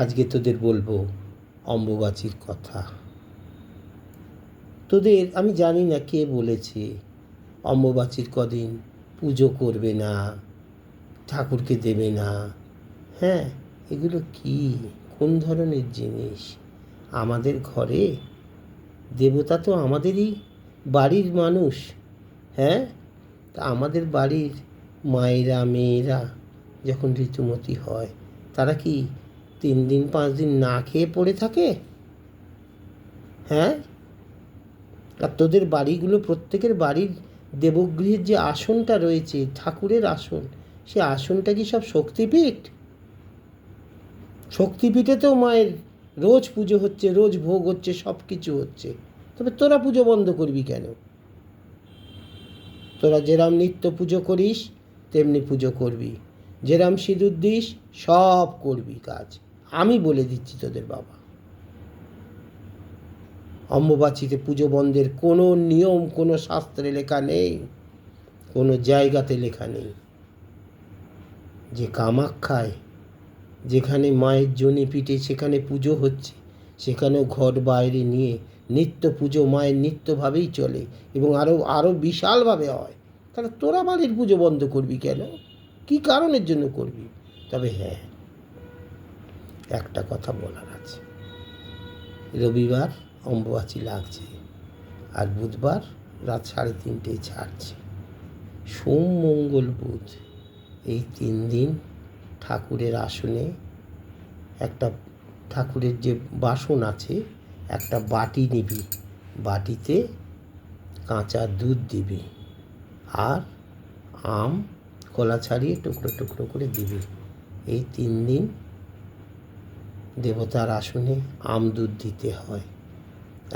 আজকে তোদের বলবো অম্বুবাচীর কথা। তোদের আমি জানি না কে বলেছে অম্বুবাচীর কদিন পুজো করবে না, ঠাকুরকে দেবে না। হ্যাঁ, এগুলো কি, কোন ধরনের জিনিস? আমাদের ঘরে দেবতা তো আমাদেরই বাড়ির মানুষ। হ্যাঁ, তা আমাদের বাড়ির মায়েরা মেয়েরা যখন ঋতুমতী হয়, তারা কি 3 দিন 5 দিন না খেয়ে পড়ে থাকে? হ্যাঁ, আর তোদের বাড়িগুলো, প্রত্যেকের বাড়ির দেবগৃহের যে আসনটা রয়েছে, ঠাকুরের আসন, সে আসনটা কি সব শক্তিপীঠ? শক্তিপীঠেতেও মায়ের রোজ পুজো হচ্ছে, রোজ ভোগ হচ্ছে, সব কিছু হচ্ছে। তবে তোরা পুজো বন্ধ করবি কেন? তোরা যেরম নিত্য পুজো করিস তেমনি পুজো করবি, যেরম সিঁদুর দিস সব করবি কাজ। আমি বলে দিচ্ছি তোদের বাবা, অম্বুবাচীতে পুজো বন্ধের কোনো নিয়ম কোনো শাস্ত্রে লেখা নেই, কোনো জায়গাতে লেখা নেই। যে কামাখ্যায়, যেখানে মায়ের জনি পিঠে সেখানে পুজো হচ্ছে, সেখানেও ঘর বাইরে নিয়ে নিত্য পুজো মায়ের নিত্যভাবেই চলে, এবং আরও বিশালভাবে হয়। তাহলে তোরা বাড়ির পুজো বন্ধ করবি কেন? কী কারণের জন্য করবি? তবে হ্যাঁ, একটা কথা বলার আছে। রবিবার অম্বুবাচী লাগছে, আর বুধবার রাত 3:30টায় ছাড়ছে। সোম মঙ্গল বুধ এই 3 দিন ঠাকুরের আসনে একটা, ঠাকুরের যে বাসন আছে, একটা বাটি নিবি, বাটিতে কাঁচা দুধ দিবি, আর আম কলা ছাড়িয়ে টুকরো টুকরো করে দিবি। এই 3 দিন দেবতার আসনে আম দুধ দিতে হয়।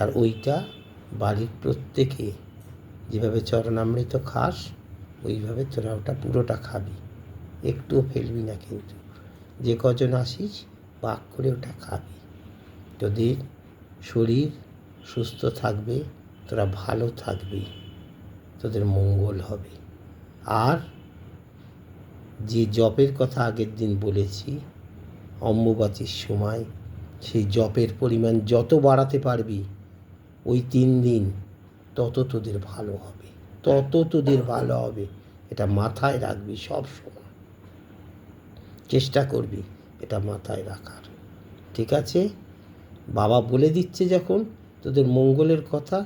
আর ওইটা বাড়ির প্রত্যেকে যেভাবে চরণামৃত খাস, ওইভাবে তোরা ওটা পুরোটা খাবি, একটুও ফেলবি না। কিন্তু যে কজন আসিস পাক করে ওটা খাবি। তোদের শরীর সুস্থ থাকবে, তোরা ভালো থাকবি, তোদের মঙ্গল হবে। আর যে জপের কথা আগের দিন বলেছি, অম্বুবাচীর সময় সেই জপের পরিমাণ যত বাড়াতে পারবি ওই 3 দিন, তত তোদের ভালো হবে, তত তোদের ভালো হবে। এটা মাথায় রাখবি, সব সময় চেষ্টা করবি এটা মাথায় রাখার। ঠিক আছে? বাবা বলে দিচ্ছে যখন তোদের মঙ্গলের কথা,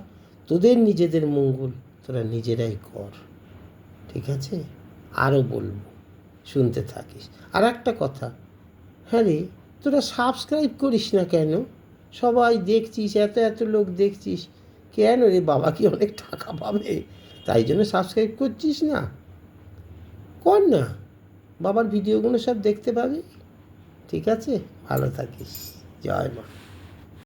তোদের নিজেদের মঙ্গল তোরা নিজেরাই কর। ঠিক আছে? আরও বলবো, শুনতে থাকিস। আর একটা কথা, হ্যাঁ রে, তোরা সাবস্ক্রাইব করিস না কেন? সবাই দেখছিস, এত এত লোক দেখছিস, কেন রে? বাবা কি অনেক টাকা পাবে তাই জন্য সাবস্ক্রাইব করছিস না? কর না, বাবার ভিডিওগুলো সব দেখতে পাবি। ঠিক আছে? ভালো থাকিস। জয় মা।